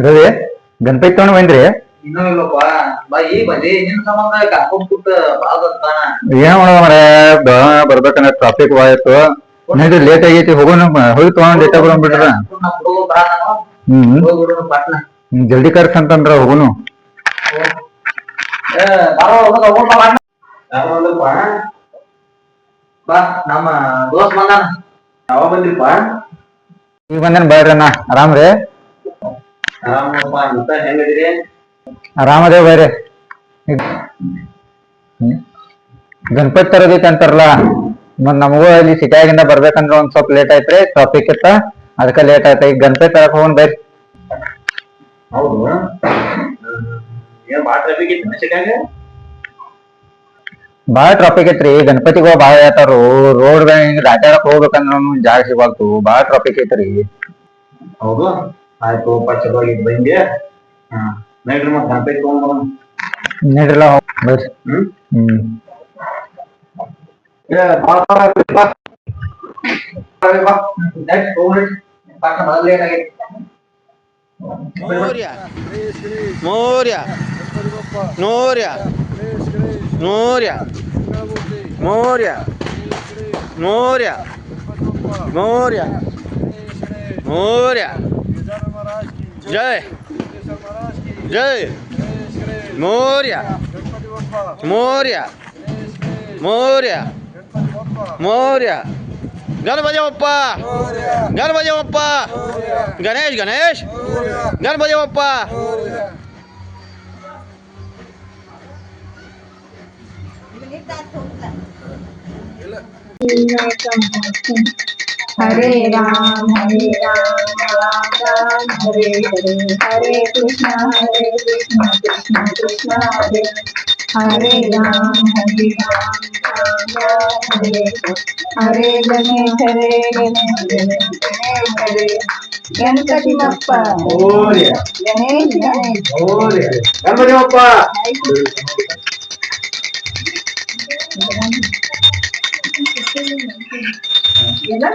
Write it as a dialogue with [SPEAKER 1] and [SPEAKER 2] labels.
[SPEAKER 1] ರವಿ ಗಣಪತಿ ತಗೊಂಡ್ ಬಂದ್ರಿ.
[SPEAKER 2] ಇನ್ನೂ ಇಲ್ಲಪ್ಪ. ಬಾ ಈಗ ಬಂದಿ ನಿನ್ ಸಂಬಂಧ ಕರ್ಕೊಂಡ್ ಕೂತ ಬಾಳ ಬರ್ತಾನ.
[SPEAKER 1] ಏನ್ ಮಾಡೋಣ ಬರ್ಬೇಕಂದ್ರೆ ಟ್ರಾಫಿಕ್ ಆಯ್ತು. ನಡಿ ಲೇಟ್ ಆಗೈತಿ ಹೋಗೋಣ ಹೋಗಿ ತಗೊಂಡ್ ಲೇಟ್ ಬಿಡ್ರ. ಜಲ್ದಿ ಕರ್ಸ್ ಅಂತಂದ್ರ ಹೋಗುನು.
[SPEAKER 2] ಬಾ ನಮ್ಮ ದೋಸ್ತ್ ಬಂದಾನ. ಯಾವಾಗ ಬಂದಿಲ್ಪ?
[SPEAKER 1] ಈಗ ಬಂದೇನ್ ಬರ್ರಿ ಅಣ್ಣ. ಆರಾಮ್ರಿ?
[SPEAKER 2] ಆರಾಮಪ್ಪ. ಮತ್ತ ಹೆಂಗದಿರಿ?
[SPEAKER 1] ಆರಾಮದೇವ್ ಬರ್ರಿ. ಗಣಪತಿ ತರದೈತಿ ಅಂತಾರಲ್ಲ, ಮತ್ ನಮಗೂ ಇಲ್ಲಿ ಸಿಟಿಯಾಗಿಂದ ಬರ್ಬೇಕಂದ್ರ ಒಂದ್ ಸ್ವಲ್ಪ ಲೇಟ್ ಆಯ್ತ್ರಿ, ಟ್ರಾಫಿಕ್ ಇತ್ತ, ಅದಕ್ಕ ಲೇಟ್ ಆಯ್ತ. ಈಗ ಗಣಪತಿ ತರಕ್ ಹೋಗೋಣ ಬರ್ರಿ.
[SPEAKER 2] ಹೌದು, ಏನ್ ಬಾಳ ಟ್ರಾಫಿಕ್ ಐತಿ ಸಿಟಿಯಾಗ?
[SPEAKER 1] ಬಾಳ ಟ್ರಾಫಿಕ್ ಐತ್ರಿ. ಗಣಪತಿಗಳು ಬಾಳ ಹೇಳ್ತಾರು. ರೋಡ್ ಹಿಂಗ್ ದಾಟ್ಯಾಡಕ್ ಹೋಗ್ಬೇಕಂದ್ರ ಜಾಗ ಸಿಗಲ್ತು. ಬಾಳ ಟ್ರಾಫಿಕ್ ಐತ್ರಿ.
[SPEAKER 2] ಹೌದು, ಆಯ್ತು ಚಲೋ ಆಗಿದ್ ಬಂದೆ. ನಡ್ರಿ ಮತ್ ಗಣಪತಿ ತಗೊಂಡ್
[SPEAKER 1] ನಡ್ರಿಲ್ಲ ಬರ್ರಿ.
[SPEAKER 3] Moria, Moria, Moria, Moria, Moria, Moria, Moria, Moria, Jai, Jai, Moria, Moria, Moria, Moria. Ganpati Bappa, Ganpati Bappa, Ganesh Ganesh, Ganpati Bappa.
[SPEAKER 4] हरे राम राम राम हरे हरे, हरे कृष्णा कृष्ण कृष्ण हरे हरे राम हरे हरे गणेश हरे गणपति बप्पा गणेश गणेश
[SPEAKER 2] गणपति बप्पा.
[SPEAKER 4] ಎಲ್ಲ